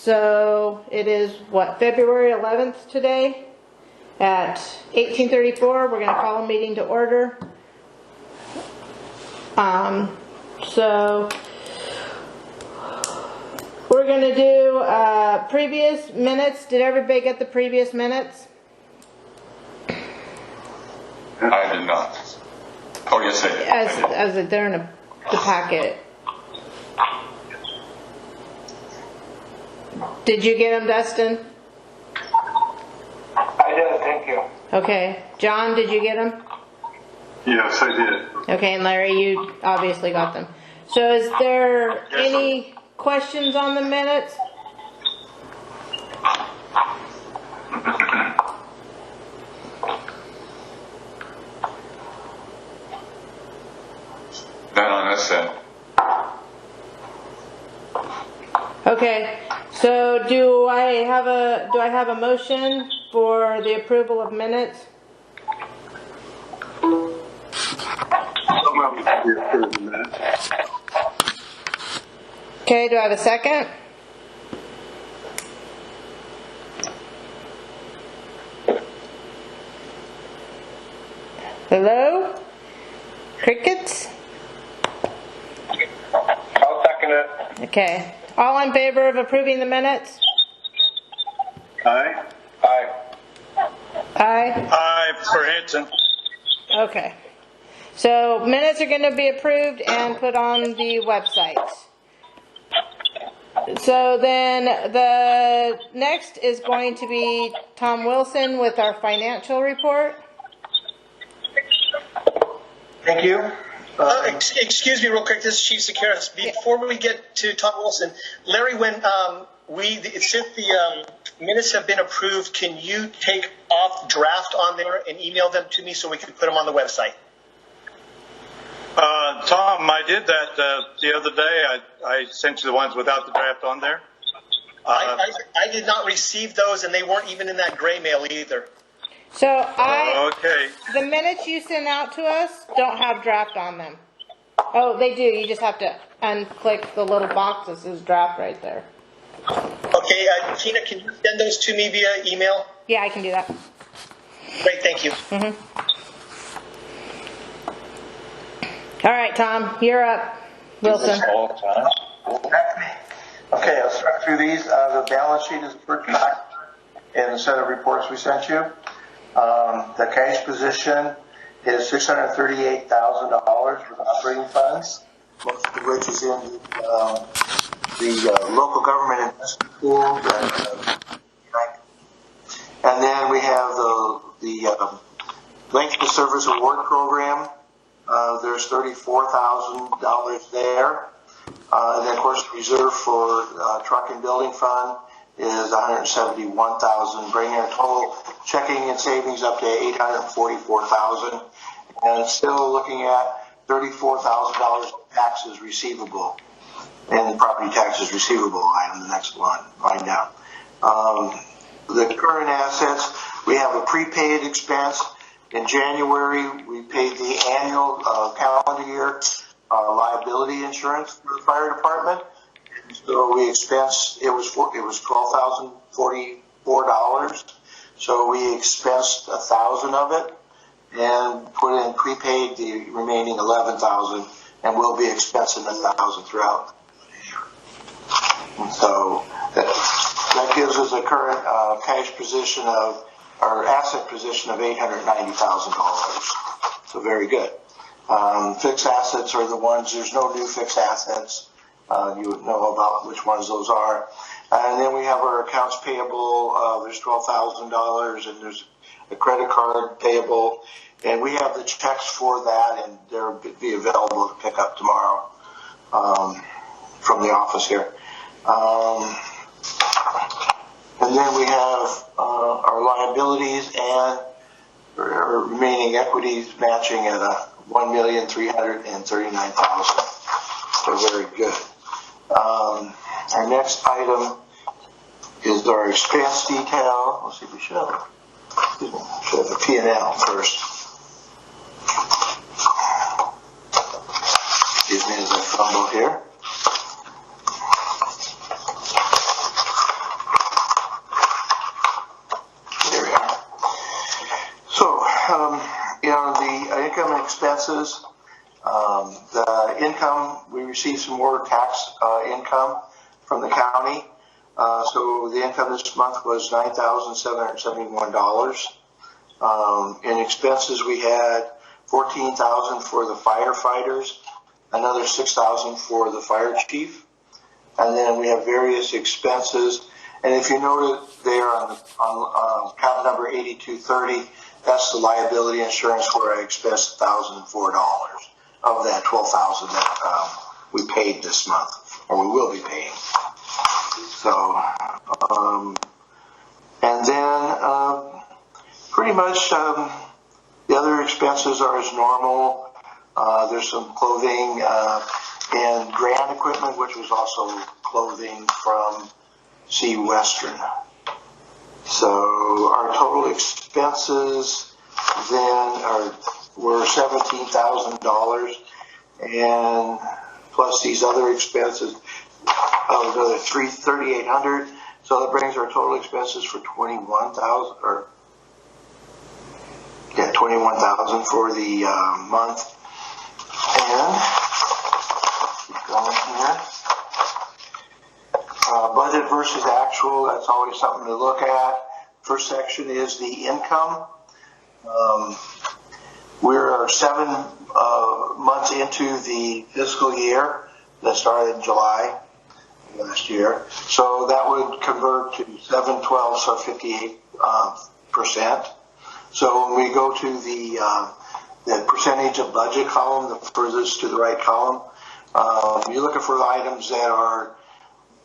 So it is what, February 11th today at 18:34. We're going to call a meeting to order. So we're going to do previous minutes. Did everybody get the previous minutes? I did not. Oh, yes, I did. As they're in the packet. Did you get them, Dustin? I did, thank you. Okay. John, did you get them? Yes, I did. Okay, and Larry, you obviously got them. So is there any questions on the minutes? Not on this end. Okay. So do I have a motion for the approval of minutes? Okay, do I have a second? Hello? Crickets? I'll second it. Okay. All in favor of approving the minutes? Aye. Aye. Aye. Aye for Hanson. Okay. So minutes are going to be approved and put on the website. So then the next is going to be Tom Wilson with our financial report. Thank you. Excuse me real quick, this is Chief Sekeras. Before we get to Tom Wilson, Larry, when since the minutes have been approved, can you take off draft on there and email them to me so we can put them on the website? Tom, I did that the other day. I sent you the ones without the draft on there. I did not receive those, and they weren't even in that gray mail either. So okay. The minutes you sent out to us don't have draft on them. Oh, they do. You just have to unclick the little box that says draft right there. Okay, Tina, can you send those to me via email? Yeah, I can do that. Great, thank you. All right, Tom, you're up. Wilson. Okay, I'll start through these. The balance sheet is the first time in the set of reports we sent you. The cash position is $638,000 for the operating funds, most of which is in the local government investment pool. And then we have the length of service award program. There's $34,000 there. And then, of course, the reserve for truck and building fund is $171,000, bringing our total checking and savings up to $844,000, and still looking at $34,000 taxes receivable, and the property taxes receivable line, the next line down. The current assets, we have a prepaid expense. In January, we paid the annual calendar year liability insurance for the fire department. So we expensed, it was $12,044. So we expensed 1,000 of it and put in prepaid the remaining 11,000, and we'll be expensing 1,000 throughout the year. And so that gives us a current cash position of, or asset position of $890,000. So very good. Fixed assets are the ones, there's no new fixed assets. You would know about which ones those are. And then we have our accounts payable. There's $12,000, and there's a credit card payable. And we have the checks for that, and they'll be available to pick up tomorrow from the office here. And then we have our liabilities and our remaining equities matching at $1,339,000. So very good. Our next item is our expense detail. Let's see if we should have the P&L first. Excuse me as I fumble here. income and expenses. The income, we received some more tax income from the county. So the income this month was $9,771. In expenses, we had $14,000 for the firefighters, another $6,000 for the fire chief, and then we have various expenses. And if you notice there on account number 8230, that's the liability insurance where I expensed $1,004 of that $12,000 that we paid this month, or we will be paying. So, and then pretty much the other expenses are as normal. There's some clothing and grant equipment, which was also clothing from C. Western. So our total expenses then were $17,000, and plus these other expenses of another $3,800. So that brings our total expenses for $21,000 for the month. And keep going here. Budget versus actual, that's always something to look at. First section is the income. We're 7 months into the fiscal year that started in July last year. So that would convert to 7/12, so 58%. So when we go to the percentage of budget column, the furthest to the right column, you're looking for the items that are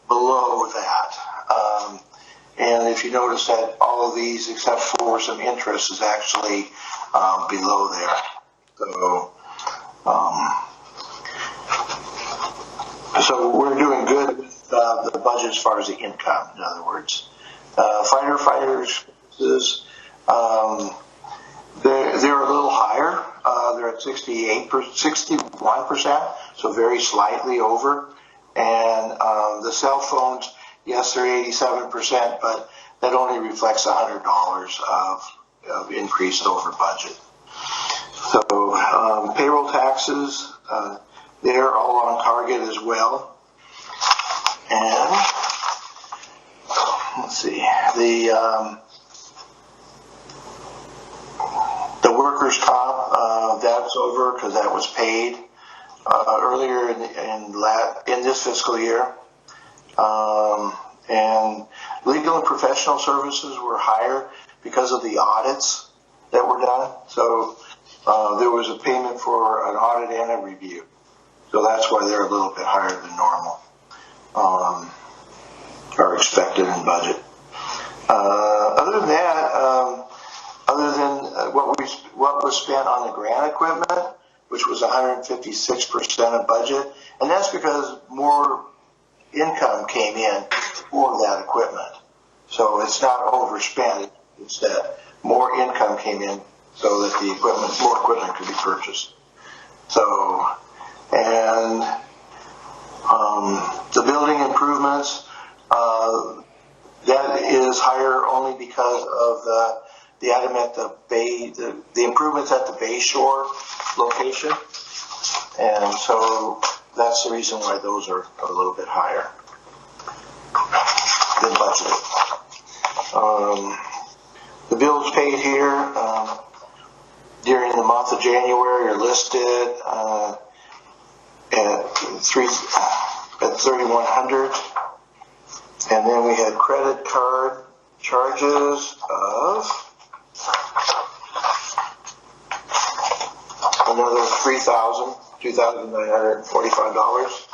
below that. And if you notice that all of these, except for some interest, is actually below there. So we're doing good with the budget as far as the income, in other words. Firefighters, they're a little higher. They're at 61%, so very slightly over. And the cell phones, yes, they're 87%, but that only reflects $100 of increase over budget. So payroll taxes, they're all on target as well. And let's see, the workers' comp, that's over because that was paid earlier in this fiscal year. And legal and professional services were higher because of the audits that were done. So there was a payment for an audit and a review. So that's why they're a little bit higher than normal, or expected in budget. Other than that, what was spent on the grant equipment, which was 156% of budget, and that's because more income came in for that equipment. So it's not overspent, it's that more income came in so that more equipment could be purchased. So, and the building improvements, that is higher only because of the item at the Bay, the improvements at the Bay Shore location. And so that's the reason why those are a little bit higher than budgeted. The bills paid here during the month of January are listed at $3,100, and then we had credit card charges of another $2,945,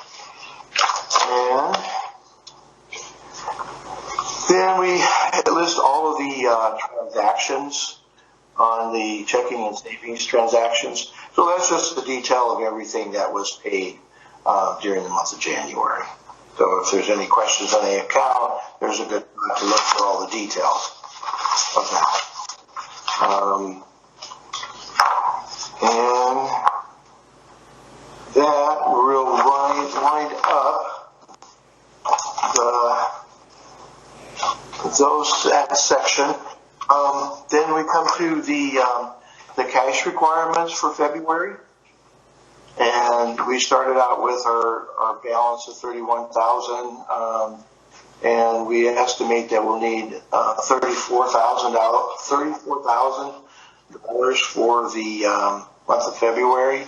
and then we list all of the transactions on the checking and savings transactions. So that's just the detail of everything that was paid during the month of January. So if there's any questions on the account, there's a good time to look for all the details of that. And that will wind up that section. Then we come to the the cash requirements for February. And we started out with our balance of $31,000, and we estimate that we'll need $34,000 for the month of February,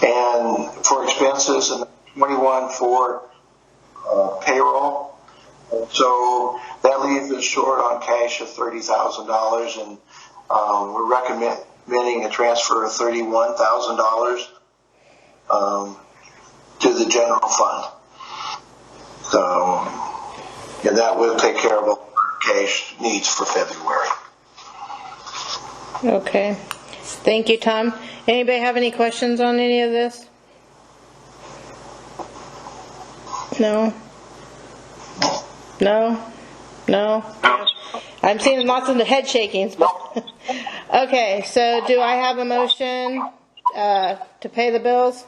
and for expenses, and 21 for payroll. So that leaves us short on cash of $30,000, and we're recommending a transfer of $31,000 to the general fund. So, and that will take care of all our cash needs for February. Okay. Thank you, Tom. Anybody have any questions on any of this? No? No? No? I'm seeing lots of the head shakings. But okay, so do I have a motion to pay the bills?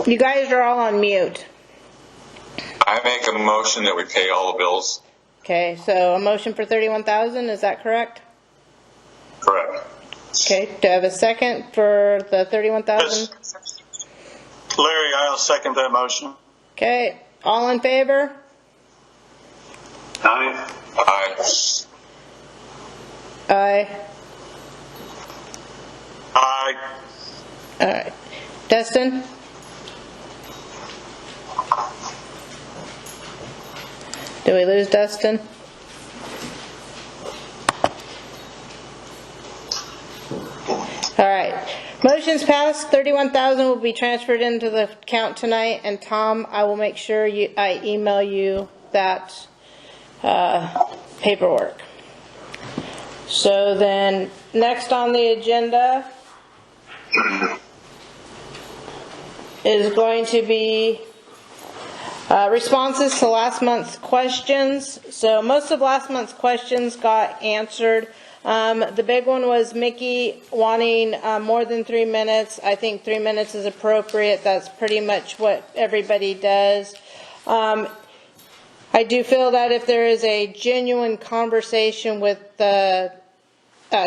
You guys are all on mute. I make a motion that we pay all the bills. Okay, so a motion for $31,000, is that correct? Correct. Okay, do I have a second for the $31,000? Larry, I'll second that motion. Okay, all in favor? Aye. Aye. Aye. Aye. All right. Dustin? Did we lose Dustin? All right. Motion's passed. $31,000 will be transferred into the account tonight. And Tom, I will make sure I email you that paperwork. So then, next on the agenda is going to be responses to last month's questions. So most of last month's questions got answered. The big one was Mickey wanting more than 3 minutes. I think 3 minutes is appropriate. That's pretty much what everybody does. I do feel that if there is a genuine conversation with the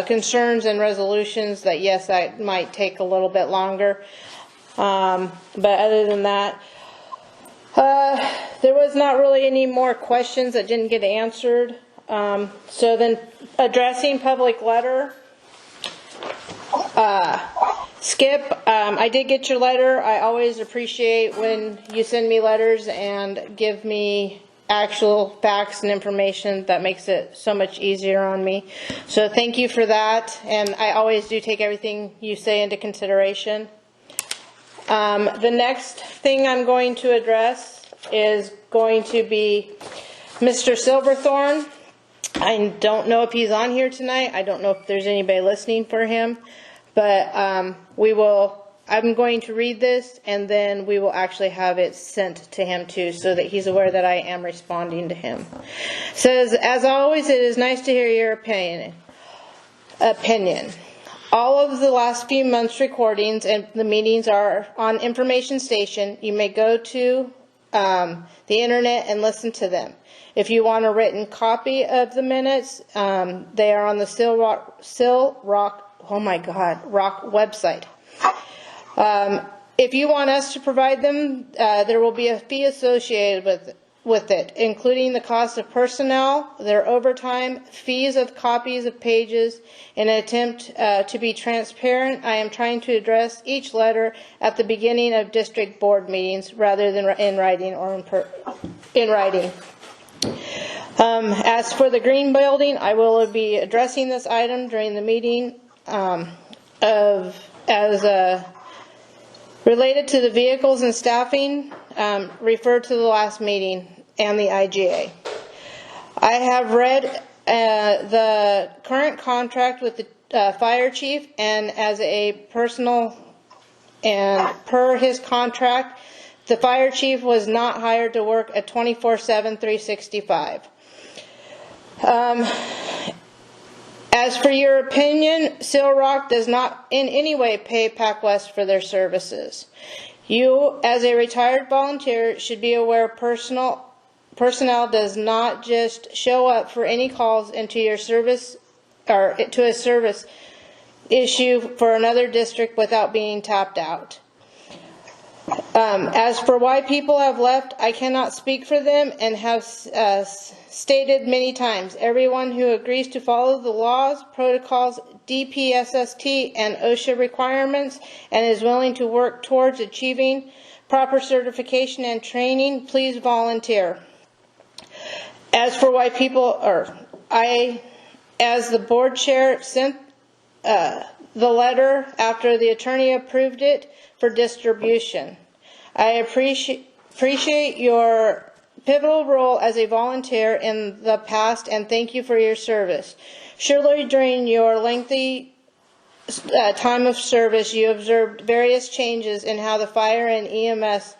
concerns and resolutions, that yes, that might take a little bit longer. But other than that, there was not really any more questions that didn't get answered. So then, addressing public letter. Skip, I did get your letter. I always appreciate when you send me letters and give me actual facts and information. That makes it so much easier on me. So thank you for that. And I always do take everything you say into consideration. The next thing I'm going to address is going to be Mr. Silverthorne. I don't know if he's on here tonight. I don't know if there's anybody listening for him, but I'm going to read this, and then we will actually have it sent to him too, so that he's aware that I am responding to him. It says, as always, it is nice to hear your opinion. All of the last few months' recordings and the meetings are on Information Station. You may go to the internet and listen to them. If you want a written copy of the minutes, they are on the Rock website. If you want us to provide them, there will be a fee associated with it, including the cost of personnel, their overtime, fees of copies of pages. In an attempt to be transparent, I am trying to address each letter at the beginning of district board meetings rather than in writing or in writing. As for the green building, I will be addressing this item during the meeting related to the vehicles and staffing, referred to the last meeting and the IGA. I have read the current contract with the fire chief, and as a personal and per his contract, the fire chief was not hired to work a 24/7, 365. As for your opinion, Seal Rock does not in any way pay PacWest for their services. You, as a retired volunteer, should be aware personnel does not just show up for any calls into your service or to a service issue for another district without being tapped out. As for why people have left, I cannot speak for them and have stated many times, everyone who agrees to follow the laws, protocols, DPSST, and OSHA requirements and is willing to work towards achieving proper certification and training, please volunteer. As for why people, I, as the board chair, sent the letter after the attorney approved it for distribution. I appreciate your pivotal role as a volunteer in the past and thank you for your service. Surely during your lengthy time of service you observed various changes in how the fire and EMS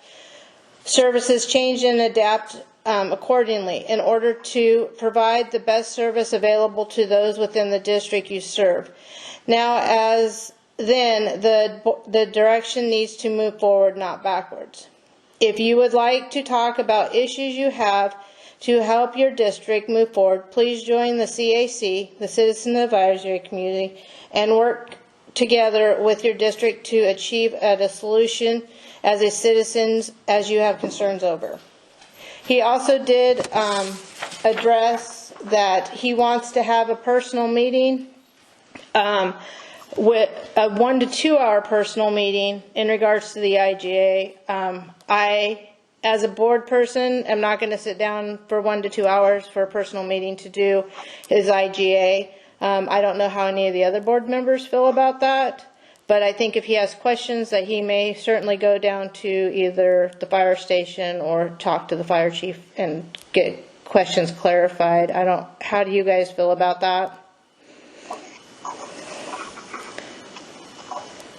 services change and adapt accordingly in order to provide the best service available to those within the district you serve. Now, as then, the direction needs to move forward, not backwards. If you would like to talk about issues you have to help your district move forward, please join the CAC, the Citizen Advisory Community, and work together with your district to achieve a solution as a citizens as you have concerns over. He also did address that he wants to have a personal meeting with a 1 to 2 hour personal meeting in regards to the IGA. I, as a board person, am not going to sit down for 1 to 2 hours for a personal meeting to do his IGA. I don't know how any of the other board members feel about that, but I think if he has questions that he may certainly go down to either the fire station or talk to the fire chief and get questions clarified. How do you guys feel about that?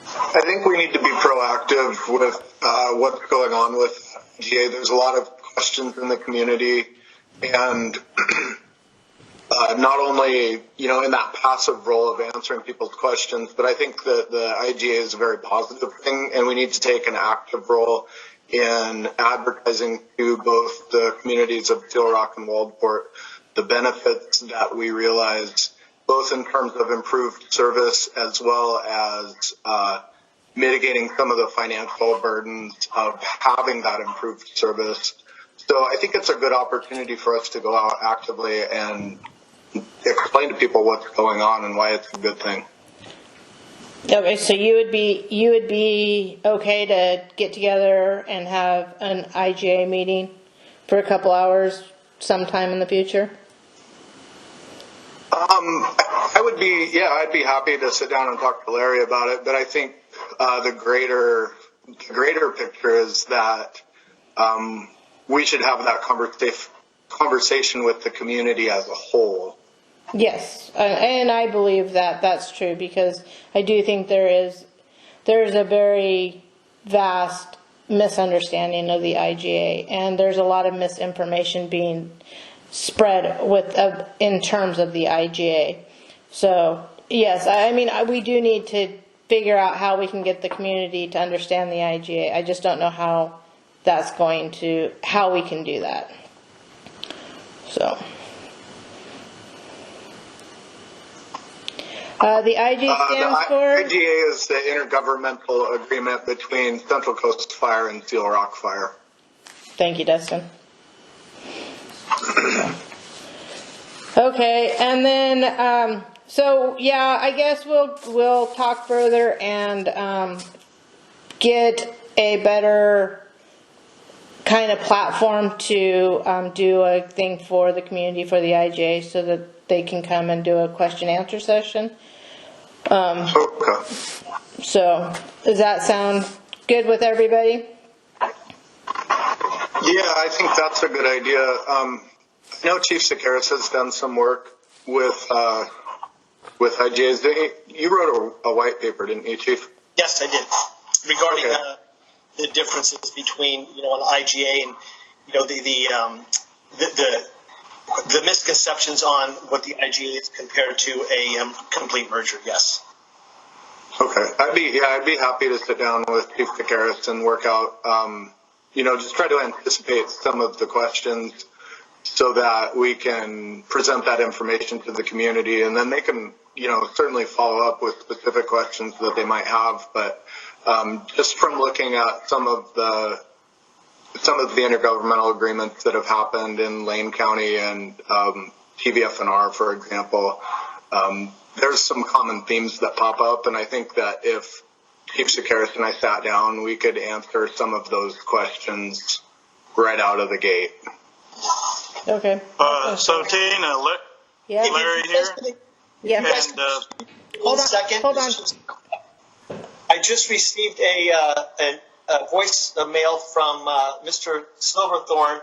I think we need to be proactive with what's going on with GA. There's a lot of questions in the community, and not only, in that passive role of answering people's questions, but I think that the IGA is a very positive thing, and we need to take an active role in advertising to both the communities of Seal Rock and Waldport the benefits that we realize, both in terms of improved service as well as mitigating some of the financial burdens of having that improved service. So I think it's a good opportunity for us to go out actively and explain to people what's going on and why it's a good thing. Okay, so you would be okay to get together and have an IGA meeting for a couple hours sometime in the future? I'd be happy to sit down and talk to Larry about it, but I think the greater picture is that we should have that conversation with the community as a whole. Yes, and I believe that that's true, because I do think there's a very vast misunderstanding of the IGA, and there's a lot of misinformation being spread in terms of the IGA. So yes, I mean, we do need to figure out how we can get the community to understand the IGA. I just don't know how we can do that. So the IGA stands for? The IGA is the intergovernmental agreement between Central Coast Fire and Seal Rock Fire. Thank you, Dustin. Okay, and then so yeah, I guess we'll talk further and get a better kind of platform to do a thing for the community for the IGA, so that they can come and do a question answer session. Okay. So does that sound good with everybody? Yeah, I think that's a good idea. I know Chief Sakaris has done some work with IGAs. You wrote a white paper, didn't you, Chief? Yes, I did. Regarding the differences between an IGA and the misconceptions on what the IGA is compared to a complete merger. Yes. Okay, I'd be happy to sit down with Chief Sakaris and work out, just try to anticipate some of the questions. so that we can present that information to the community, and then they can, certainly follow up with specific questions that they might have. But just from looking at some of the intergovernmental agreements that have happened in Lane County and TVFNR, for example, there's some common themes that pop up, and I think that if Chief Sakaris and I sat down, we could answer some of those questions right out of the gate. Okay. So Tina, Yeah. Larry here, Yeah. and Hold on, second. hold on. I just received a mail from Mr. Silverthorne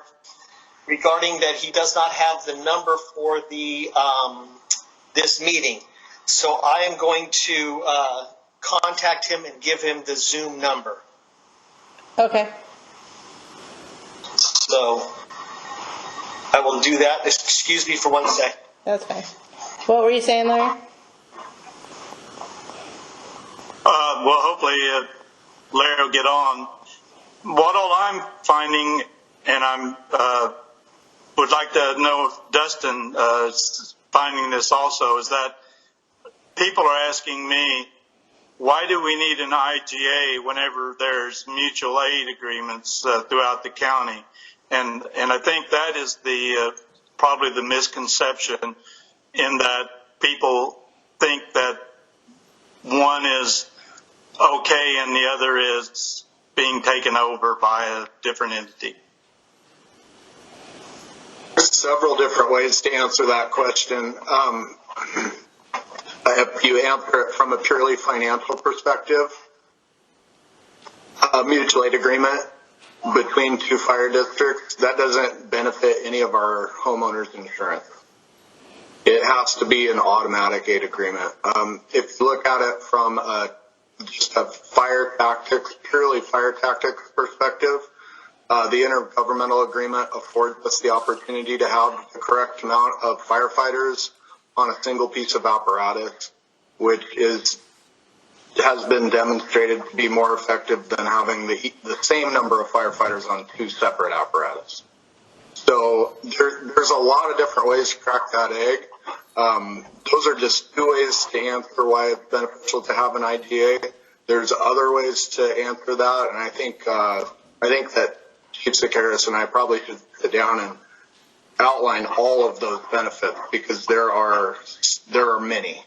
regarding that he does not have the number for the this meeting. So I am going to contact him and give him the Zoom number. Okay. So I will do that. Excuse me for 1 second. That's fine. What were you saying, Larry? well, hopefully Larry will get on. What all I'm finding, and I'm would like to know if Dustin is finding this also, is that people are asking me, why do we need an IGA whenever there's mutual aid agreements throughout the county? And I think that is the probably the misconception, in that people think that one is okay and the other is being taken over by a different entity. There's several different ways to answer that question. If you answer it from a purely financial perspective, a mutual aid agreement between two fire districts, that doesn't benefit any of our homeowners insurance. It has to be an automatic aid agreement. If you look at it from just a purely fire tactics perspective, the intergovernmental agreement affords us the opportunity to have the correct amount of firefighters on a single piece of apparatus, which has been demonstrated to be more effective than having the same number of firefighters on two separate apparatus. So there's a lot of different ways to crack that egg. Those are just two ways to answer why it's beneficial to have an IGA. There's other ways to answer that, and I think that Chief Sakaris and I probably should sit down and outline all of those benefits, because there are many.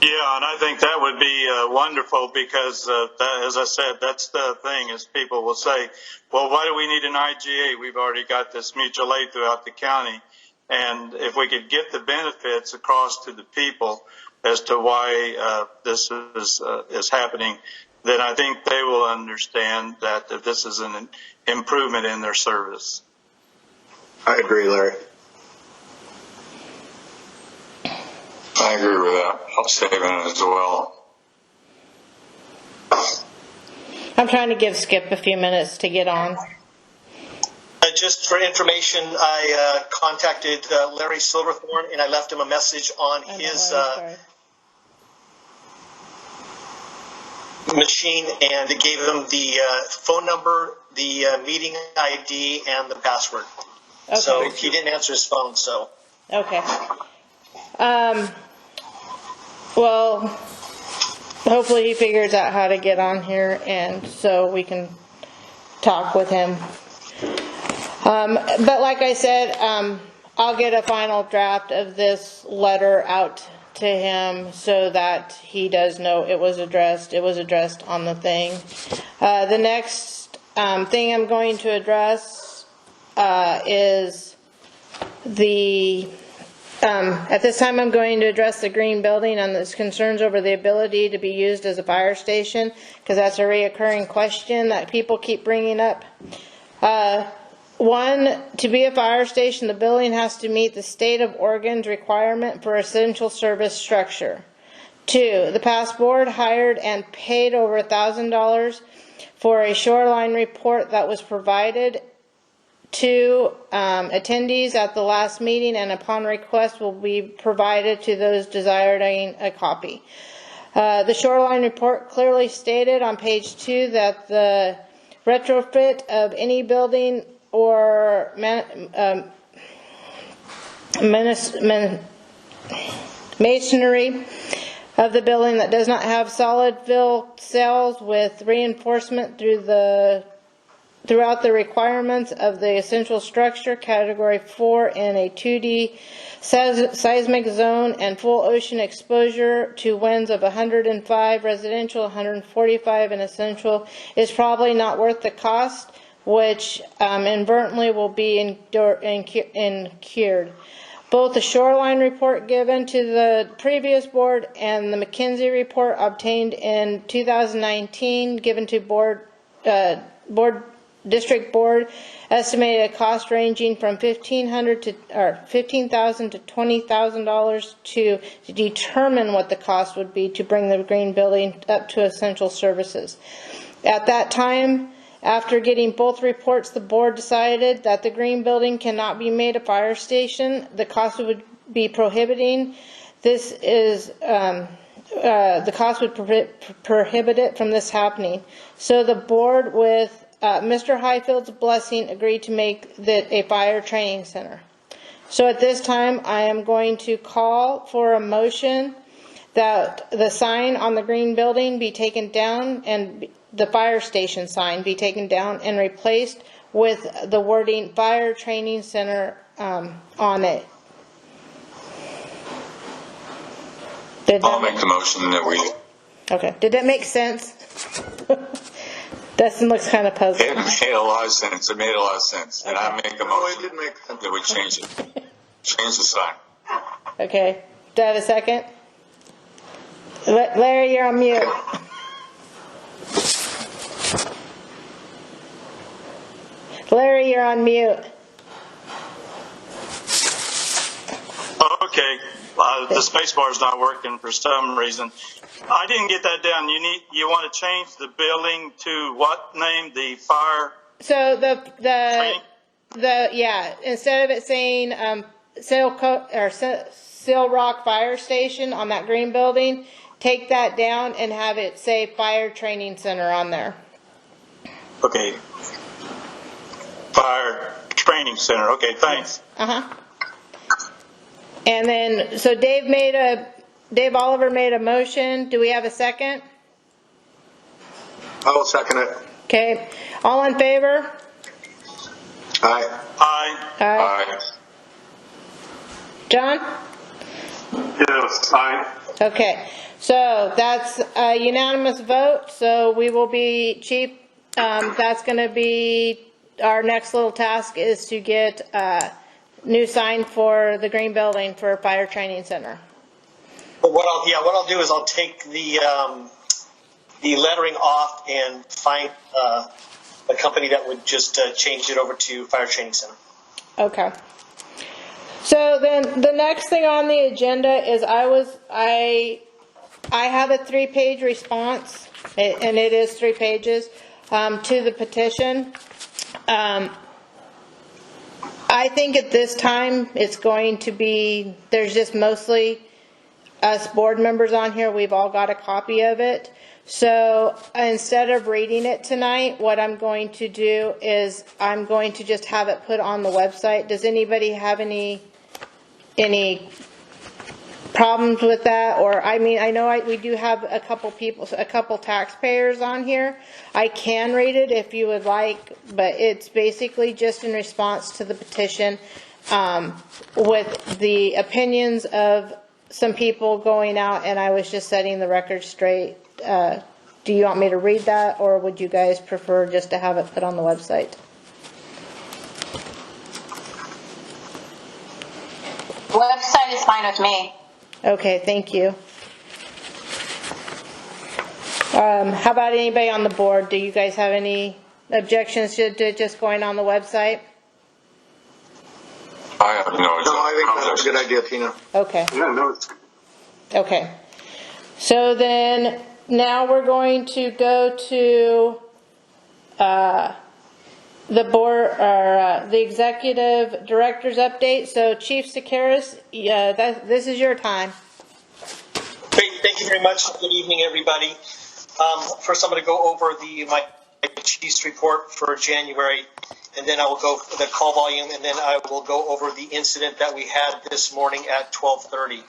Yeah, and I think that would be wonderful, because as I said, that's the thing, is people will say, well, why do we need an IGA? We've already got this mutual aid throughout the county. And if we could get the benefits across to the people as to why this is happening, then I think they will understand that this is an improvement in their service. I agree, Larry. I agree with that. I'll say that as well. I'm trying to give Skip a few minutes to get on. Just for information, I contacted Larry Silverthorne, and I left him a message on his machine, and it gave him the phone number, the meeting ID, and the password. Okay. So he didn't answer his phone. So Okay. Well, hopefully he figures out how to get on here, and so we can talk with him. But like I said, I'll get a final draft of this letter out to him so that he does know it was addressed. It was addressed on the thing. The next thing I'm going to address is the... at this time, I'm going to address the green building and its concerns over the ability to be used as a fire station, because that's a reoccurring question that people keep bringing up. One, to be a fire station, the building has to meet the state of Oregon's requirement for essential service structure. Two, the past board hired and paid over $1,000 for a shoreline report that was provided to attendees at the last meeting, and upon request will be provided to those desiring a copy. The shoreline report clearly stated on page 2 that the retrofit of any building or masonry of the building that does not have solid fill cells with reinforcement throughout the requirements of the essential structure, category 4, in a 2D seismic zone and full ocean exposure to winds of 105 residential, 145 and essential, is probably not worth the cost, which inadvertently will be incurred. Both the shoreline report given to the previous board and the McKinsey report obtained in 2019 given to district board estimated a cost ranging from $15,000 to $20,000 to determine what the cost would be to bring the green building up to essential services. At that time, after getting both reports, the board decided that the green building cannot be made a fire station. The cost would be prohibiting. The cost would prohibit it from this happening. So the board, with Mr. Highfield's blessing, agreed to make it a fire training center. So at this time, I am going to call for a motion that the sign on the green building be taken down and the fire station sign be taken down and replaced with the wording Fire Training Center on it. I'll make the motion that we. Okay. Did that make sense? Dustin looks kind of puzzled. It made a lot of sense. It made a lot of sense. And I make a motion it did make sense. that we change it. Change the sign. Okay. Do I have a second? Larry, you're on mute. Larry, you're on mute. Okay. The space bar is not working for some reason. I didn't get that down. You want to change the building to what name? The fire? So instead of it saying Seal Rock Fire Station on that green building, take that down and have it say Fire Training Center on there. Okay. Fire Training Center. Okay, thanks. And then, so Dave Oliver made a motion. Do we have a second? I will second it. Okay. All in favor? Aye. Aye. Aye. John? Yes, aye. Okay. So that's a unanimous vote. So we will be, Chief, that's going to be our next little task, is to get a new sign for the green building for Fire Training Center. But what I'll do is I'll take the lettering off and find a company that would just change it over to Fire Training Center. Okay. So then the next thing on the agenda is I have a 3-page response, and it is 3 pages, to the petition. I think at this time it's going to be, there's just mostly us board members on here. We've all got a copy of it. So instead of reading it tonight, what I'm going to do is I'm going to just have it put on the website. Does anybody have any problems with that? Or, I mean, I know we do have a couple taxpayers on here. I can read it if you would like, but it's basically just in response to the petition, with the opinions of some people going out, and I was just setting the record straight. Do you want me to read that, or would you guys prefer just to have it put on the website? Website is fine with me. Okay, thank you. How about anybody on the board? Do you guys have any objections to it just going on the website? I have no. No, I think that's a good idea, Tina. Okay. Yeah, no, it's good. Okay. So then now we're going to go to the board, or the executive director's update. So Chief Sakaris, this is your time. Great, thank you very much. Good evening, everybody. First, I'm going to go over my chief's report for January, and then I will go for the call volume, and then I will go over the incident that we had this morning at 12:30.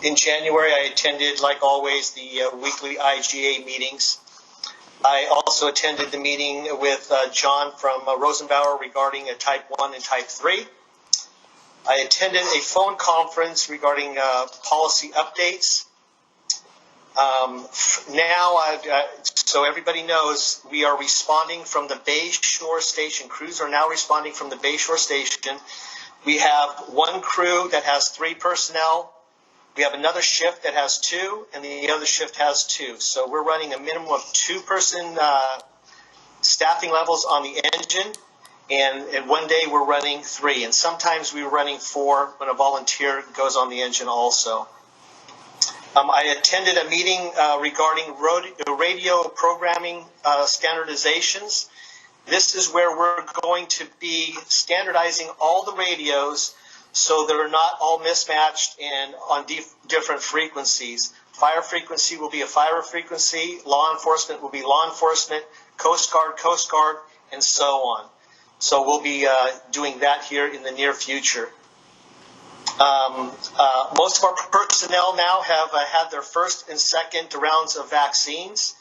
In January, I attended, like always, the weekly IGA meetings. I also attended the meeting with John from Rosenbauer regarding a Type 1 and Type 3. I attended a phone conference regarding policy updates. So everybody knows, we are responding from the Bay Shore Station. Crews are now responding from the Bay Shore Station. We have one crew that has 3 personnel. We have another shift that has 2, and the other shift has 2. So we're running a minimum of 2-person staffing levels on the engine, and one day we're running 3. And sometimes we're running 4 when a volunteer goes on the engine also. I attended a meeting regarding radio programming standardizations. This is where we're going to be standardizing all the radios so they're not all mismatched and on different frequencies. Fire frequency will be a fire frequency, law enforcement will be law enforcement, Coast Guard, and so on. So we'll be doing that here in the near future. Most of our personnel now have had their first and second rounds of vaccines.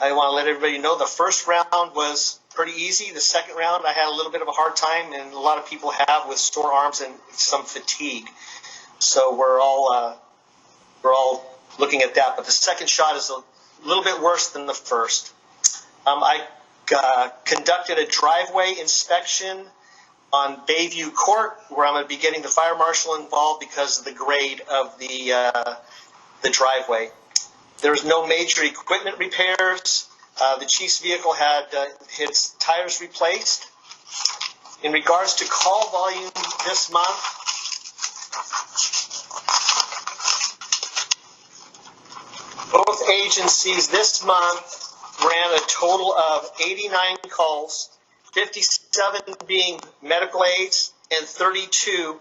I want to let everybody know the first round was pretty easy. The second round, I had a little bit of a hard time, and a lot of people have, with sore arms and some fatigue. So we're all looking at that. But the second shot is a little bit worse than the first. I conducted a driveway inspection on Bayview Court, where I'm going to be getting the fire marshal involved because of the grade of the driveway. There's no major equipment repairs. The chief's vehicle had its tires replaced. In regards to call volume this month, both agencies this month ran a total of 89 calls, 57 being medical aids and 57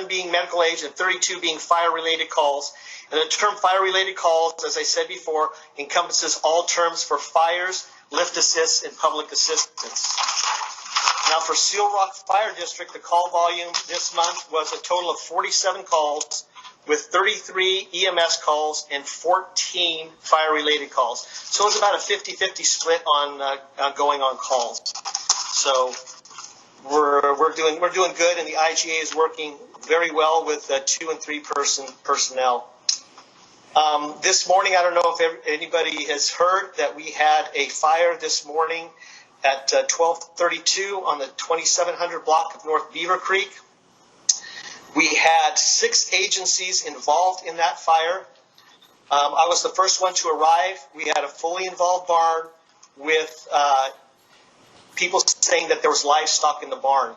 being medical aids and 32 being fire-related calls. And the term fire-related calls, as I said before, encompasses all terms for fires, lift assists, and public assistance. Now for Seal Rock Fire District, the call volume this month was a total of 47 calls, with 33 EMS calls and 14 fire-related calls. So it was about a 50-50 split on going on calls. So we're doing good, and the IGA is working very well with 2- and 3-person personnel. This morning, I don't know if anybody has heard that we had a fire this morning at 12:32 on the 2700 block of North Beaver Creek. We had 6 agencies involved in that fire. I was the first one to arrive. We had a fully involved barn with people saying that there was livestock in the barn.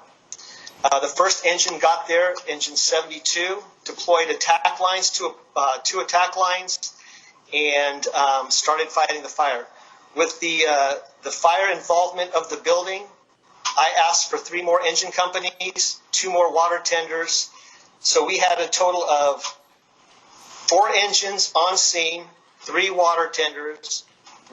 The first engine got there, engine 72, deployed attack lines to 2 attack lines, and started fighting the fire. With the fire involvement of the building, I asked for 3 more engine companies, 2 more water tenders. So we had a total of 4 engines on scene, 3 water tenders,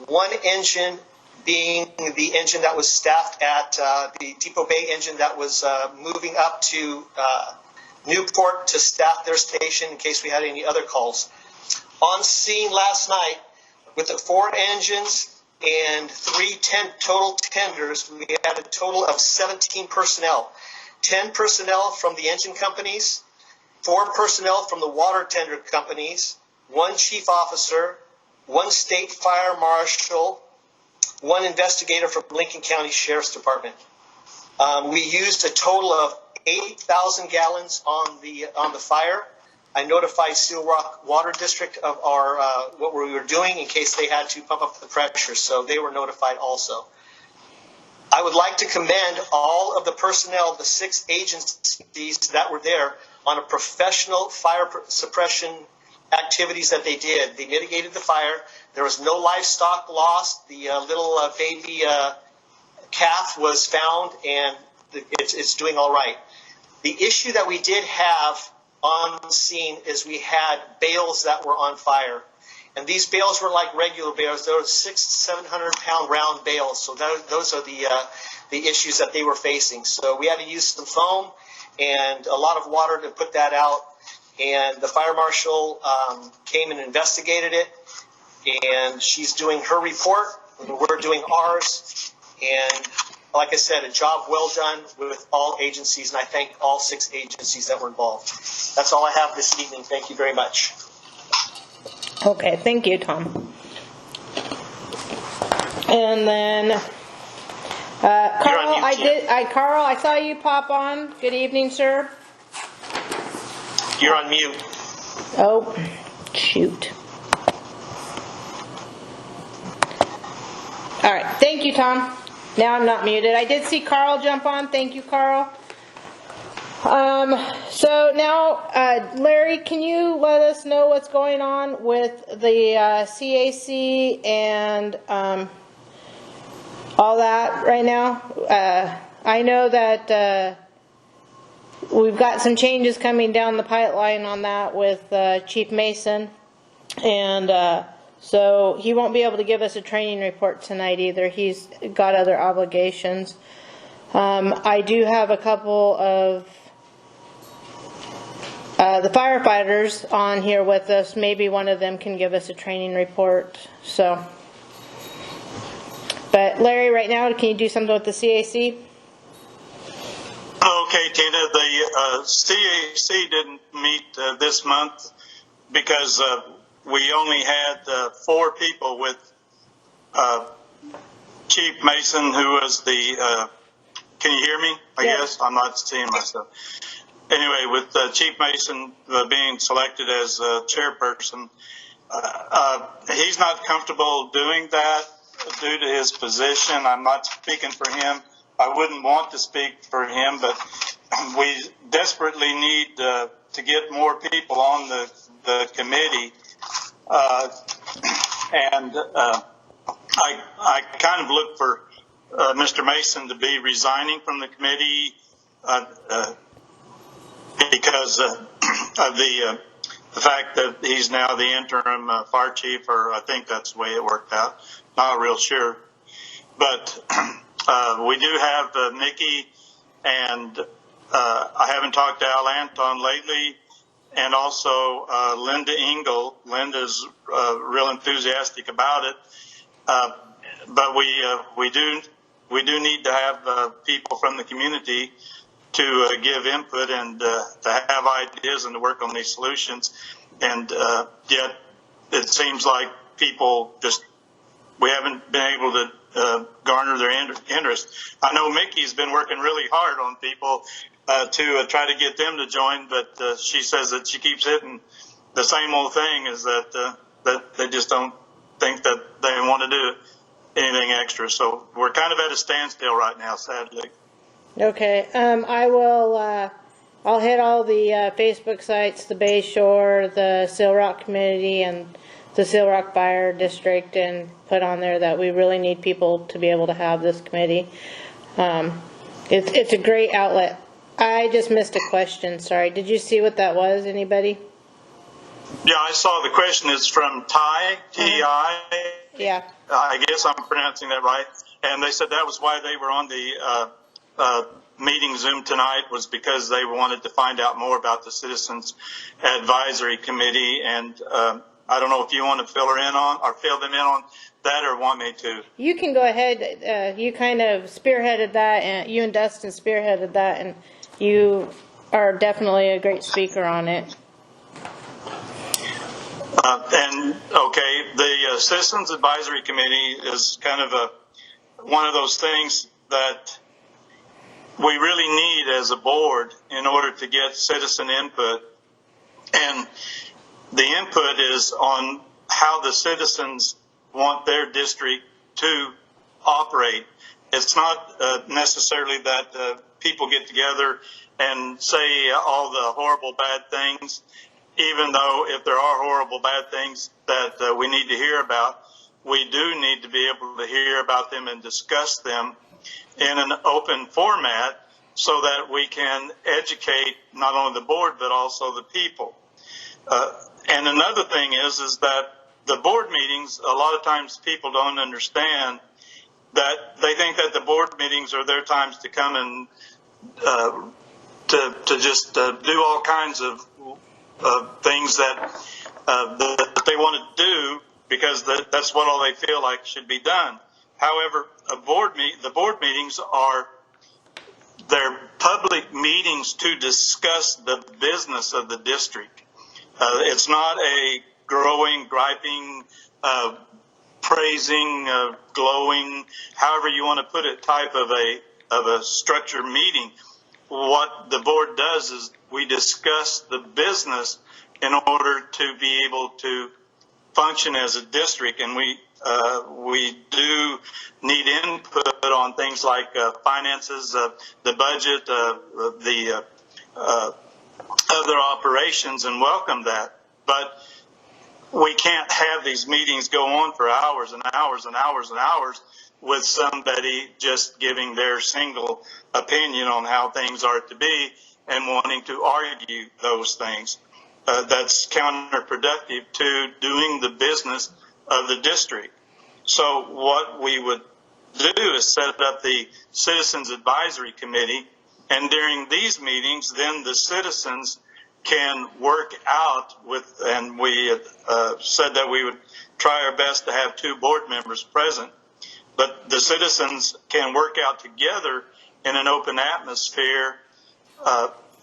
1 engine being the engine that was staffed at the Depot Bay engine that was moving up to Newport to staff their station in case we had any other calls. On scene last night with the 4 engines and 3 total tenders, we had a total of 17 personnel. 10 personnel from the engine companies, 4 personnel from the water tender companies, 1 chief officer, 1 state fire marshal, 1 investigator from Lincoln County Sheriff's Department. We used a total of 8,000 gallons on the fire. I notified Seal Rock Water District of our what we were doing in case they had to pump up the pressure, so they were notified also. I would like to commend all of the personnel of the 6 agencies that were there on a professional fire suppression activities that they did. They mitigated the fire. There was no livestock lost. The little baby calf was found, and it's doing all right. The issue that we did have on scene is we had bales that were on fire. And these bales were like regular bales. They were 600-700-pound round bales. So those are the issues that they were facing. So we had to use some foam and a lot of water to put that out. And the fire marshal came and investigated it. And she's doing her report. We're doing ours. And like I said, a job well done with all agencies. And I thank all 6 agencies that were involved. That's all I have this evening. Thank you very much. Okay, thank you, Tom. And then Carl, on mute, Carl, I saw you pop on. Good evening, sir. You're on mute. Oh, shoot. All right, thank you, Tom. Now I'm not muted. I did see Carl jump on. Thank you, Carl. So now, Larry, can you let us know what's going on with the CAC and all that right now? I know that we've got some changes coming down the pipeline on that with Chief Mason, and so he won't be able to give us a training report tonight either. He's got other obligations. I do have a couple of the firefighters on here with us. Maybe one of them can give us a training report. So, but Larry, right now, can you do something with the CAC? Okay, Tina, the CAC didn't meet this month because we only had 4 people with Chief Mason, who was the, can you hear me? I guess I'm not seeing myself. Anyway, with Chief Mason being selected as chairperson, he's not comfortable doing that due to his position. I'm not speaking for him. I wouldn't want to speak for him, but we desperately need to get more people on the committee. And I kind of look for Mr. Mason to be resigning from the committee because of the fact that he's now the interim fire chief, or I think that's the way it worked out. Not real sure. But we do have Mickey, and I haven't talked to Al Anton lately, and also Linda Engel. Linda's real enthusiastic about it. But we do need to have people from the community to give input and to have ideas and to work on these solutions. And yet it seems like people we haven't been able to garner their interest. I know Mickey's been working really hard on people to try to get them to join, but she says that she keeps hitting the same old thing, is that they just don't think that they want to do anything extra. So we're kind of at a standstill right now, sadly. Okay, I will, I'll hit all the Facebook sites, the Bay Shore, the Seal Rock Community, and the Seal Rock Fire District, and put on there that we really need people to be able to have this committee. It's a great outlet. I just missed a question, sorry. Did you see what that was, anybody? Yeah, I saw the question is from Ty, T-I. Yeah. I guess I'm pronouncing that right. And they said that was why they were on the meeting Zoom tonight, was because they wanted to find out more about the Citizens Advisory Committee. And I don't know if you want to fill them in on that, or want me to. You can go ahead. You kind of spearheaded that, and you and Dustin spearheaded that, and you are definitely a great speaker on it. And okay, the Citizens Advisory Committee is kind of one of those things that we really need as a board in order to get citizen input. And the input is on how the citizens want their district to operate. It's not necessarily that people get together and say all the horrible bad things, even though if there are horrible bad things that we need to hear about, we do need to be able to hear about them and discuss them in an open format so that we can educate not only the board but also the people. And another thing is that the board meetings, a lot of times people don't understand that they think that the board meetings are their times to come and to just do all kinds of things that they want to do because that's what all they feel like should be done. However, the board meetings are they're public meetings to discuss the business of the district. It's not a growing, griping, praising, glowing, however you want to put it, type of a structured meeting. What the board does is we discuss the business in order to be able to function as a district, and we do need input on things like finances, the budget, the other operations, and welcome that. But we can't have these meetings go on for hours and hours and hours and hours with somebody just giving their single opinion on how things are to be and wanting to argue those things. That's counterproductive to doing the business of the district. So what we would do is set up the Citizens Advisory Committee, and during these meetings, then the citizens can work out with, and we said that we would try our best to have 2 board members present, but the citizens can work out together in an open atmosphere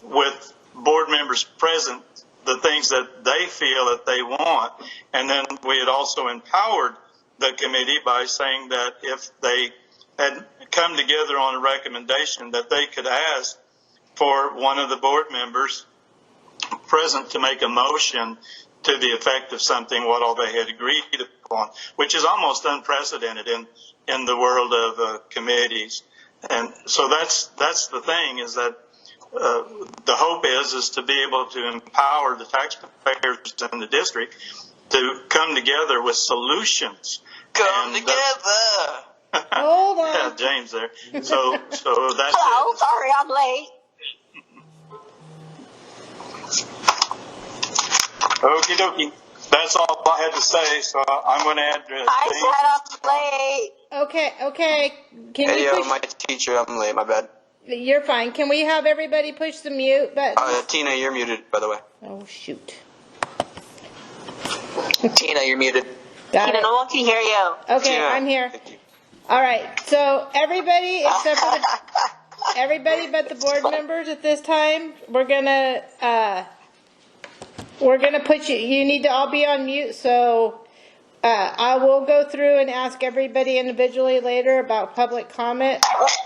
with board members present the things that they feel that they want. And then we had also empowered the committee by saying that if they had come together on a recommendation that they could ask for one of the board members present to make a motion to the effect of something what all they had agreed upon, which is almost unprecedented in the world of committees. And so that's the thing, is that the hope is to be able to empower the taxpayers in the district to come together with solutions. Come together. Hold on. Yeah, James there. So that's Hello, it. sorry I'm late. Okie dokie. That's all I had to say. So I'm going to address. I said I'm late. Okay. Can Hey, we yo, push? my teacher, I'm late, my bad. You're fine. Can we have everybody push the mute button? Tina, you're muted, by the way. Oh, shoot. Tina, you're muted. Got Tina, it. no one can hear you. Okay, Tina, I'm here. thank you. All right. So everybody except for everybody but the board members at this time, we're gonna put you. You need to all be on mute. So I will go through and ask everybody individually later about public comment.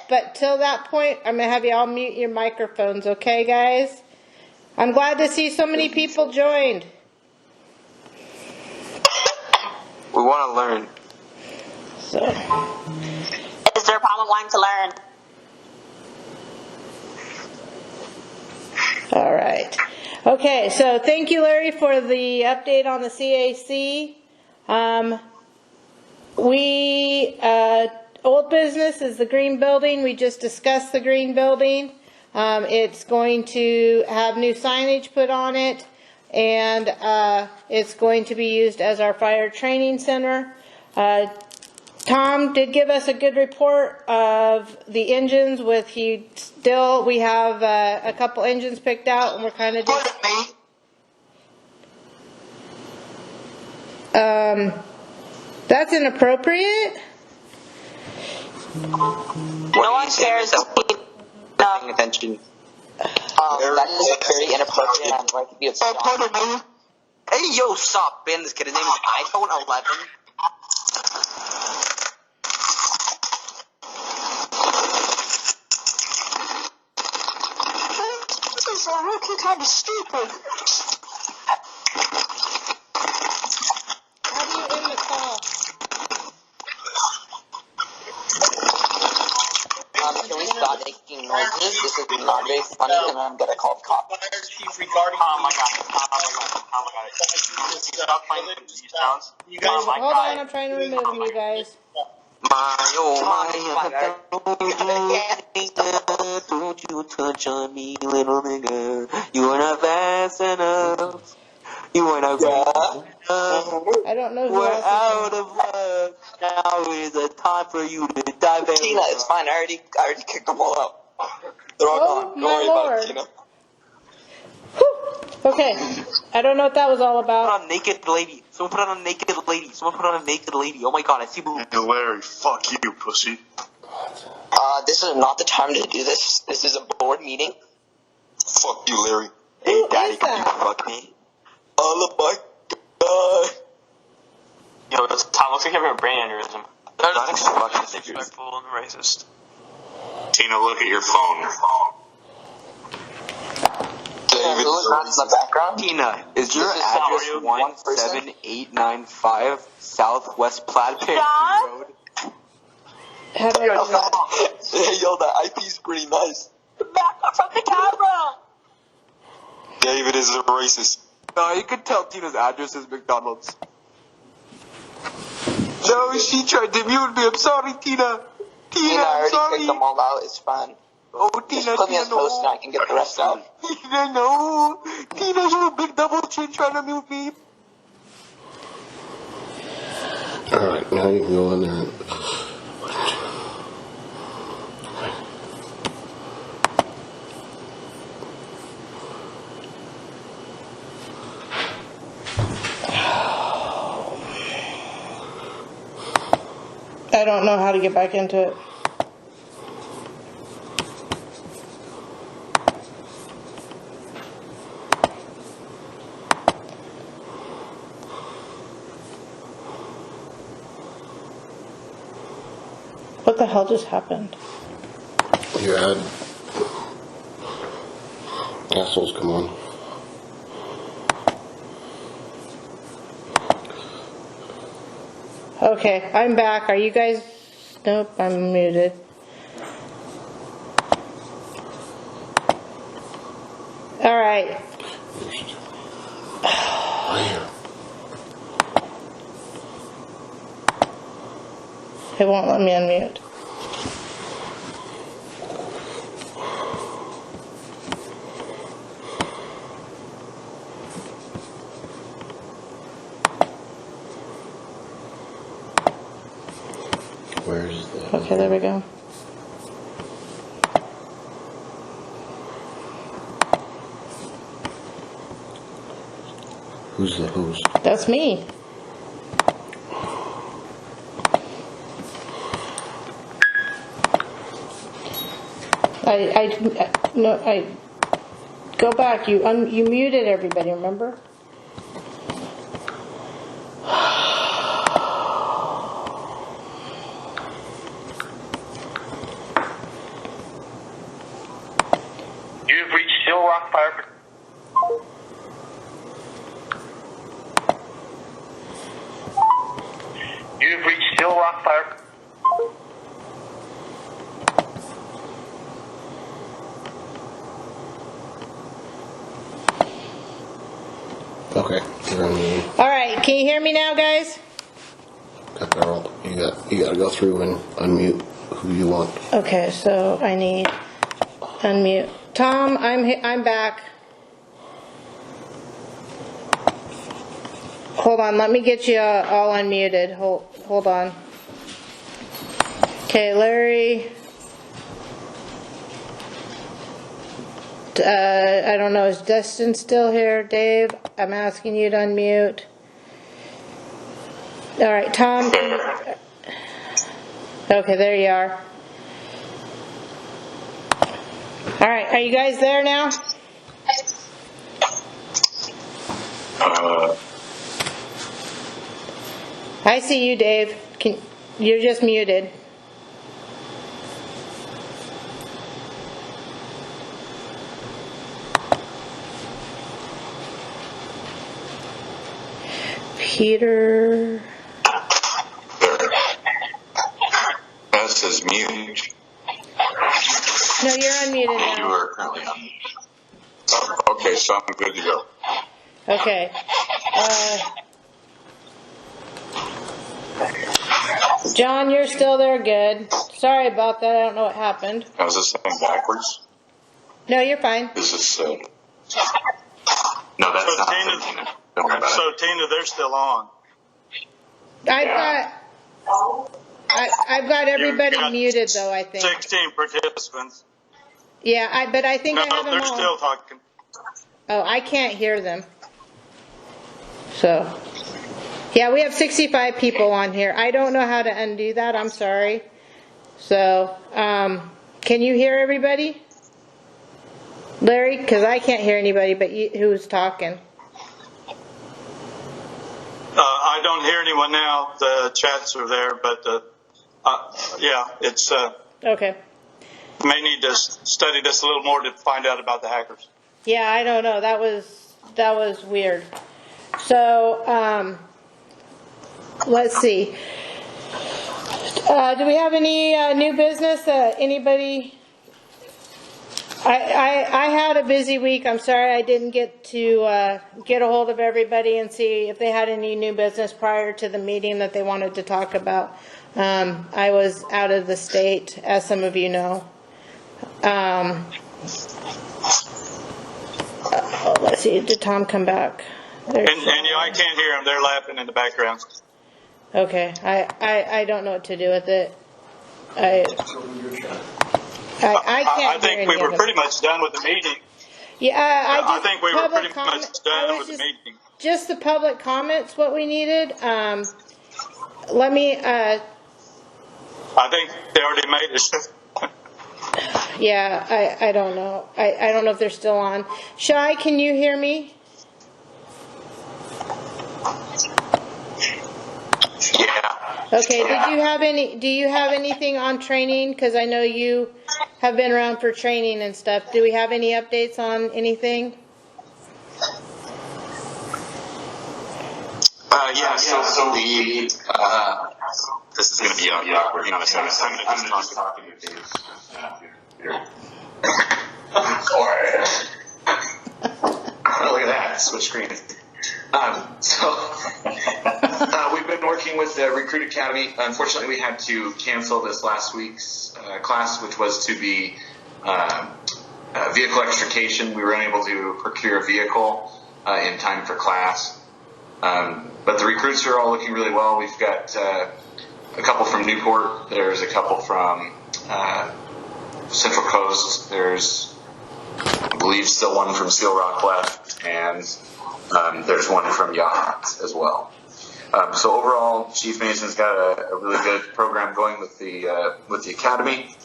But till that point, I'm gonna have you all mute your microphones. Okay, guys? I'm glad to see so many people joined. We want to learn. So. Is there a problem wanting to learn? All right. Okay, so thank you, Larry, for the update on the CAC. Old business is the green building. We just discussed the green building. It's going to have new signage put on it, and it's going to be used as our fire training center. Tom did give us a good report of the engines we have a couple engines picked out, and we're kind of just, that's inappropriate. No one cares. Paying attention. That is very inappropriate. I'm going to be upset. Hey, yo, stop, Ben. This kid, his name is iPhone 11. This is actually kind of stupid. How do you end the call? Can we stop making noises? This is not very funny, and I'm gonna call the cops. Fire chief regarding. Oh my god. Stop playing these sounds. You guys, Hold on, I'm trying to remove you guys. Don't you touch on me, little nigga. You are not fast enough. You went out. I don't know who We're else out of love. Now is the time for you to dive in. Tina, it's fine. I already kicked them all out. They're all Oh, gone. Don't my worry about Lord. it, Tina. Whew. Okay. I don't know what that was all Put about. on naked lady. Someone put on a naked lady. Someone put on a naked lady. Oh my god, I see boobs. Hey, Larry, fuck you, pussy. This is not the time to do this. This is a board meeting. Fuck you, Larry. Hey, Who daddy, is can you that? fuck me? Oh my god. Yo, Tom, looks like you have a brain aneurysm. They're not fucking Disrespectful and racist. Tina, look at your phone. David, who is in the background? Tina, is your This is address Sal, one person? 17895 Southwest Platte John? Road? How do I do that? Hey, yo, that IP's pretty nice. Back up from the camera. David is a racist. No, you can tell Tina's address is McDonald's. No, she tried to mute me. I'm sorry, Tina. Tina, Tina, I I'm already sorry. kicked them all out. It's fine. Oh, Just Tina, put me Tina, as host and I can get the rest out. Tina, no. Tina, you a big double chin trying to mute me. Alright, now you can go in there and... I don't know how to get back into it. What the hell just happened? You had... assholes come on. Okay, I'm back. Are you guys... Nope, I'm muted. Alright. It won't let me unmute. Where's the... Okay, there we go. Who's the host? That's me. I go back. You muted everybody, remember? You've reached Hill Rock Fire. You've reached Hill Rock Fire. Okay, you're on the... Alright, can you hear me now, guys? Carol, you gotta go through and unmute who you want. Okay, so I need unmute. Tom, I'm back. Hold on, let me get you all unmuted. Hold on. Okay, Larry. I don't know, is Dustin still here? Dave, I'm asking you to unmute. All right, Tom. Okay, there you are. All right, are you guys there now? I see you, Dave. You're just muted. Peter. That says mute. No, you're unmuted You now. are currently on. Oh, okay, so I'm good to go. Okay. John, you're still there. Good. Sorry about that. I don't know what happened. Now, is this thing backwards? No, you're fine. This is no, that's So not Tina's- Tina. Don't worry about So Tina, they're still on. I've got everybody You've got muted though, I think. 16 participants. Yeah, but I think No, I have them they're all. still talking. Oh, I can't hear them. So, yeah, we have 65 people on here. I don't know how to undo that. I'm sorry. So, can you hear everybody? Larry? Because I can't hear anybody but you, who's talking. I don't hear anyone now. The chats are there, but yeah, it's Okay. may need to study this a little more to find out about the hackers. Yeah, I don't know. That was weird. So, let's see. Do we have any new business that anybody? I had a busy week. I'm sorry I didn't get to get a hold of everybody and see if they had any new business prior to the meeting that they wanted to talk about. I was out of the state, as some of you know. Let's see, did Tom come back? And I can't hear them. They're laughing in the background. Okay, I don't know what to do with it. I can't I think we were pretty much done with the meeting. Yeah, I think we were pretty much done with the meeting. Just the public comments, what we needed. Let me. I think they already made it. Yeah, I don't know. I don't know if they're still on. Shai, can you hear me? Yeah. Okay. Do you have anything on training? Because I know you have been around for training and stuff. Do we have any updates on anything? Yeah, so the, this is going to be awkward, you know, so I'm going to just talk to you, Dave. Look at that, switch screens. We've been working with the Recruit Academy. Unfortunately, we had to cancel this last week's class, which was to be vehicle extrication. We were unable to procure a vehicle in time for class. But the recruits are all looking really well. We've got a couple from Newport. There's a couple from Central Coast. There's, I believe, still one from Seal Rock left, and there's one from Yacht as well. So overall, Chief Mason's got a really good program going with the academy.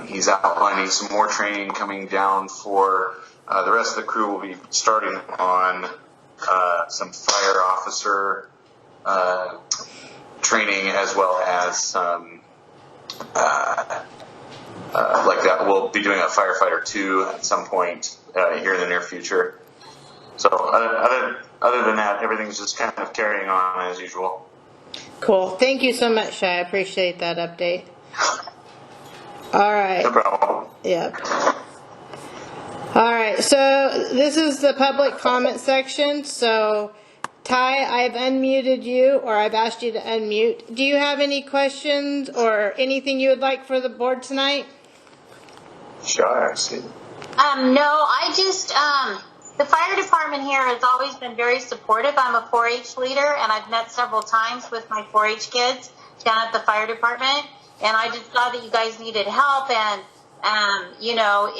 He's outlining some more training coming down for the rest of the crew. Will be starting on some fire officer training, as well as some like that. We'll be doing a firefighter 2 at some point here in the near future. So other than that, everything's just kind of carrying on as usual. Cool. Thank you so much, Shai. I appreciate that update. All right. No problem. Yep. All right. So this is the public comment section. So Ty, I've unmuted you, or I've asked you to unmute. Do you have any questions or anything you would like for the board tonight? Sure. No, I just, the fire department here has always been very supportive. I'm a 4-H leader, and I've met several times with my 4-H kids down at the fire department, and I just thought that you guys needed help, and you know,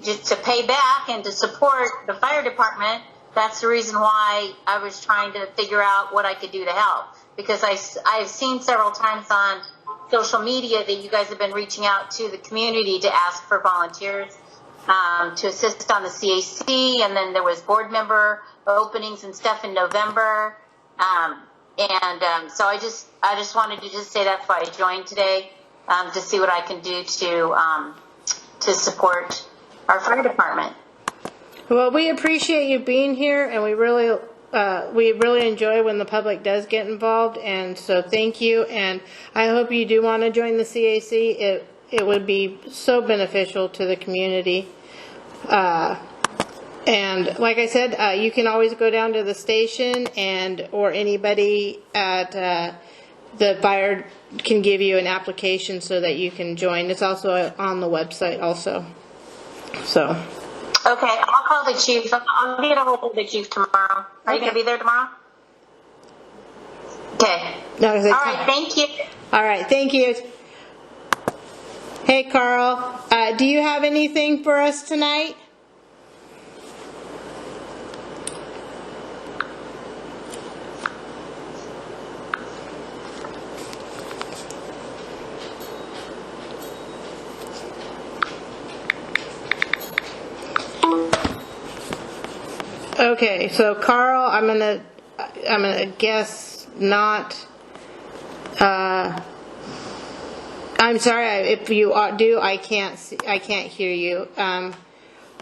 just to pay back and to support the fire department. That's the reason why I was trying to figure out what I could do to help, because I've seen several times on social media that you guys have been reaching out to the community to ask for volunteers to assist on the CAC, and then there was board member openings and stuff in November, so I just wanted to just say that's why I joined today, to see what I can do to support our fire department. Well, we appreciate you being here, and we really enjoy when the public does get involved, and so thank you, and I hope you do want to join the CAC. It would be so beneficial to the community. And like I said, you can always go down to the station, or anybody at the fire can give you an application so that you can join. It's also on the website also. So. Okay, I'll call the chief. I'll get a hold of the chief tomorrow. Are you going to be there tomorrow? Okay. No, All right, thank you. All right, thank you. Hey, Carl, do you have anything for us tonight? Okay, so Carl, I'm gonna guess not. I'm sorry if you do. I can't hear you.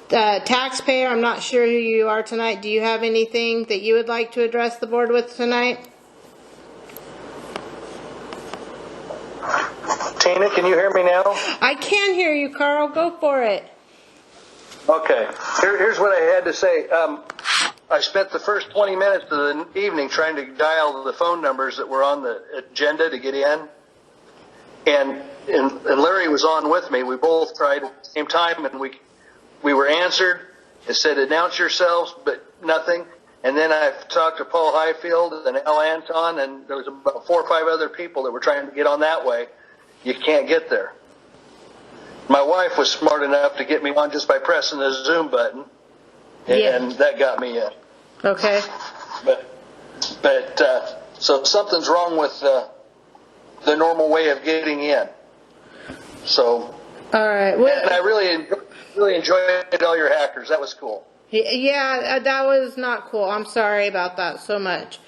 Taxpayer, I'm not sure who you are tonight. Do you have anything that you would like to address the board with tonight? Tina, can you hear me now? I can hear you, Carl. Go for it. Okay. Here's what I had to say. I spent the first 20 minutes of the evening trying to dial the phone numbers that were on the agenda to get in. And Larry was on with me. We both tried at the same time, and we were answered. It said, announce yourselves, but nothing. And then I talked to Paul Highfield and Al Anton, and there was about 4 or 5 other people that were trying to get on that way. You can't get there. My wife was smart enough to get me on just by pressing the Zoom button, and that got me in. Okay. But so something's wrong with the normal way of getting in. So. All right. Well, and I really enjoyed all your hackers. That was cool. Yeah, that was not cool. I'm sorry about that so much.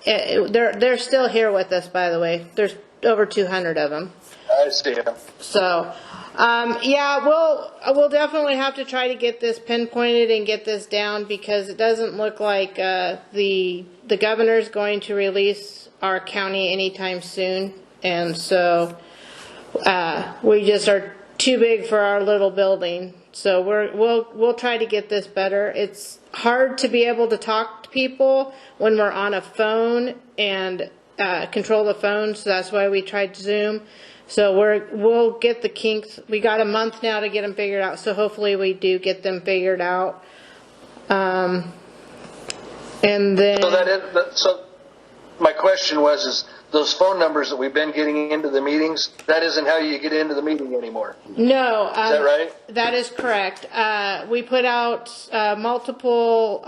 They're still here with us, by the way. There's over 200 of them. I see them. So, yeah, we'll definitely have to try to get this pinpointed and get this down, because it doesn't look like the governor's going to release our county anytime soon, and so we just are too big for our little building. So we'll try to get this better. It's hard to be able to talk to people when we're on a phone and control the phone, so that's why we tried Zoom. So we'll get the kinks. We got a month now to get them figured out, so hopefully we do get them figured out. And then. So my question is those phone numbers that we've been getting into the meetings, that isn't how you get into the meeting anymore. No. Is that right? That is correct. We put out multiple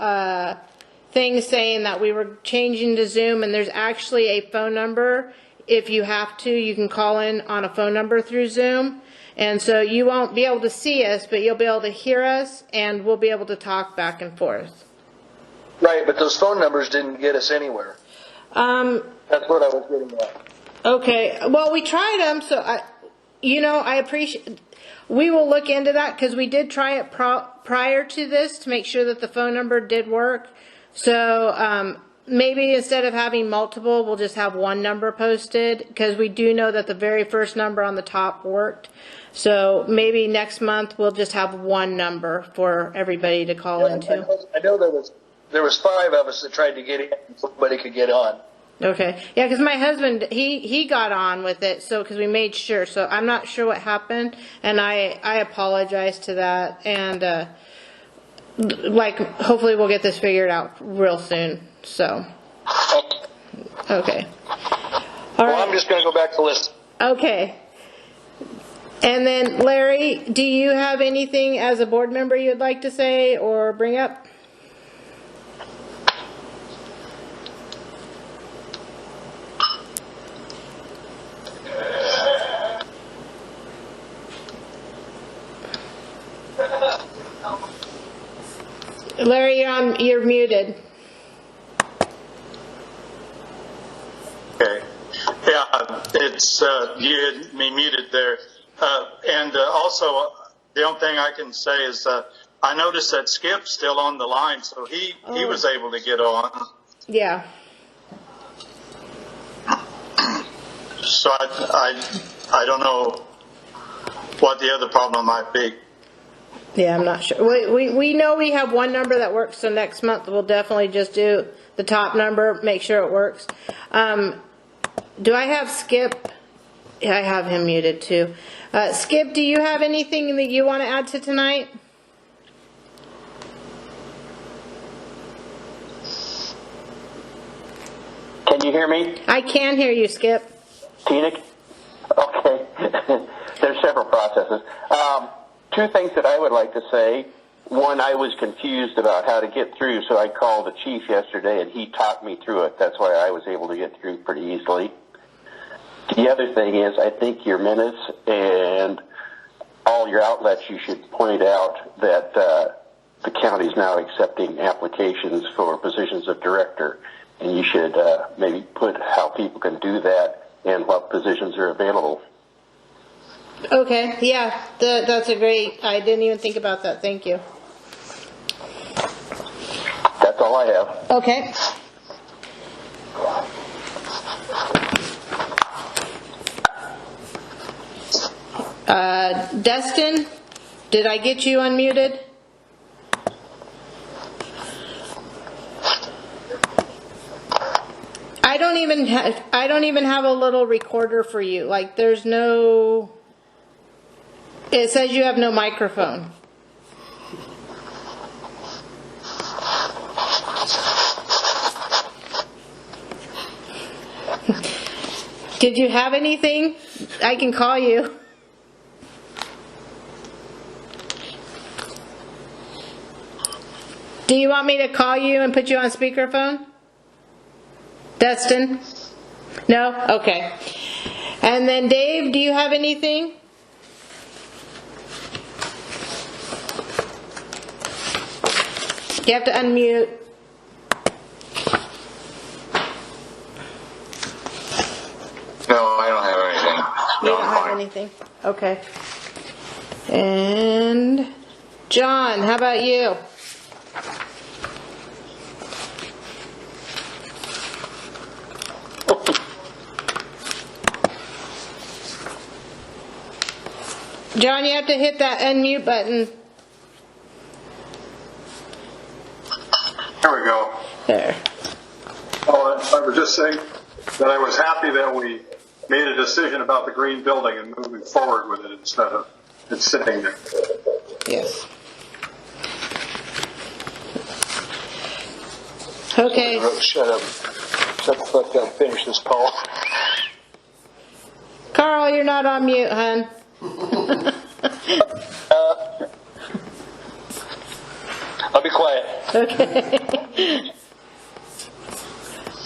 things saying that we were changing to Zoom, and there's actually a phone number. If you have to, you can call in on a phone number through Zoom. And so you won't be able to see us, but you'll be able to hear us, and we'll be able to talk back and forth. Right, but those phone numbers didn't get us anywhere. That's what I was getting at. Okay, well, we tried them, so I appreciate. We will look into that, because we did try it prior to this to make sure that the phone number did work. So maybe instead of having multiple, we'll just have one number posted, because we do know that the very first number on the top worked. So maybe next month we'll just have one number for everybody to call into. I know there was 5 of us that tried to get in, nobody could get on. Okay. Yeah, because my husband, he got on with it, so because we made sure. So I'm not sure what happened, and I apologize to that. And hopefully we'll get this figured out real soon. So. Okay. All right. I'm just going to go back to list. Okay. And then Larry, do you have anything as a board member you'd like to say or bring up? Larry, you're muted. Okay. Yeah, it's you had me muted there. And also, the only thing I can say is I noticed that Skip's still on the line, so he was able to get on. Yeah. So I don't know what the other problem might be. Yeah, I'm not sure. We know we have one number that works, so next month we'll definitely just do the top number, make sure it works. Do I have Skip? Yeah, I have him muted too. Skip, do you have anything that you want to add to tonight? Can you hear me? I can hear you, Skip. Tina? Okay. There's several processes. Two things that I would like to say. One, I was confused about how to get through, so I called the chief yesterday, and he talked me through it. That's why I was able to get through pretty easily. The other thing is, I think your minutes and all your outlets, you should point out that the county is now accepting applications for positions of director, and you should maybe put how people can do that and what positions are available. Okay, yeah, that's a great, I didn't even think about that, thank you. That's all I have. Okay. Destin, did I get you unmuted? I don't even have a little recorder for you. Like there's no, it says you have no microphone. Did you have anything? I can call you. Do you want me to call you and put you on speakerphone? Destin? No? Okay. And then Dave, do you have anything? You have to unmute. No, I don't have anything. You don't have anything? Okay. And John, how about you? John, you have to hit that unmute button. There we go. There. Oh, I was just saying that I was happy that we made a decision about the green building and moving forward with it instead of it sitting there. Yes. Okay. Shut up. Shut the fuck up. Finish this call. Carl, you're not on mute, hon. I'll be quiet. Okay.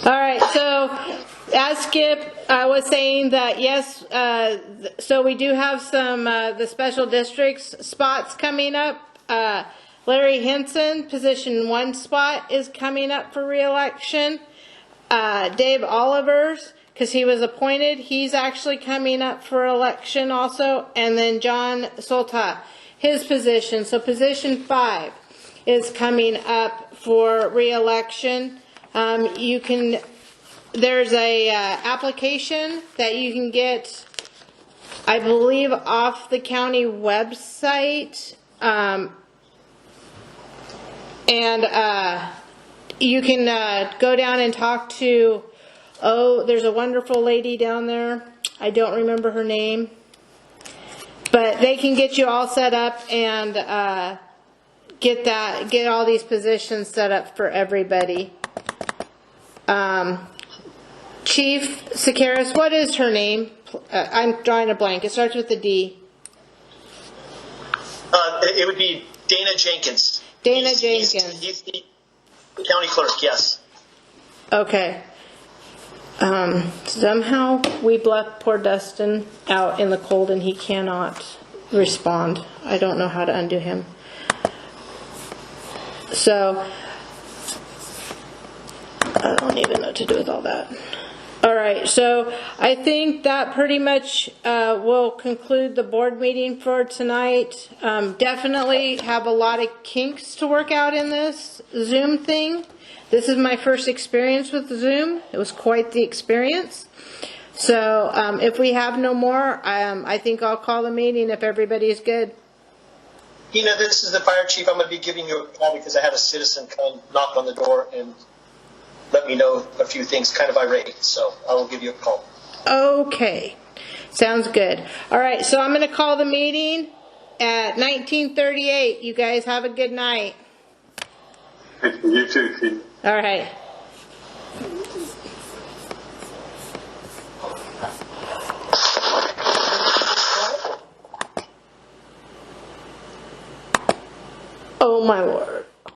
All right, so as Skip was saying that yes, so we do have some the special districts spots coming up. Larry Henson, position 1 spot is coming up for re-election. Dave Olivers, because he was appointed, he's actually coming up for election also. And then John Solta, his position, so position 5 is coming up for re-election. You can, there's a application that you can get, I believe, off the county website. You can go down and talk to, there's a wonderful lady down there. I don't remember her name. But they can get you all set up and get all these positions set up for everybody. Chief Sakaris, what is her name? I'm drawing a blank. It starts with a D. It would be Dana Jenkins. Dana Jenkins. He's the county clerk, yes. Okay. Somehow we left poor Dustin out in the cold and he cannot respond. I don't know how to undo him. So, I don't even know what to do with all that. Alright, so I think that pretty much will conclude the board meeting for tonight. Definitely have a lot of kinks to work out in this Zoom thing. This is my first experience with Zoom. It was quite the experience. So if we have no more, I think I'll call the meeting if everybody's good. This is the fire chief. I'm going to be giving you a call because I had a citizen come knock on the door and let me know a few things, kind of irate. So I will give you a call. Okay. Sounds good. All right, so I'm going to call the meeting at 19:38. You guys have a good night. You too, Keith. All right. Oh my word.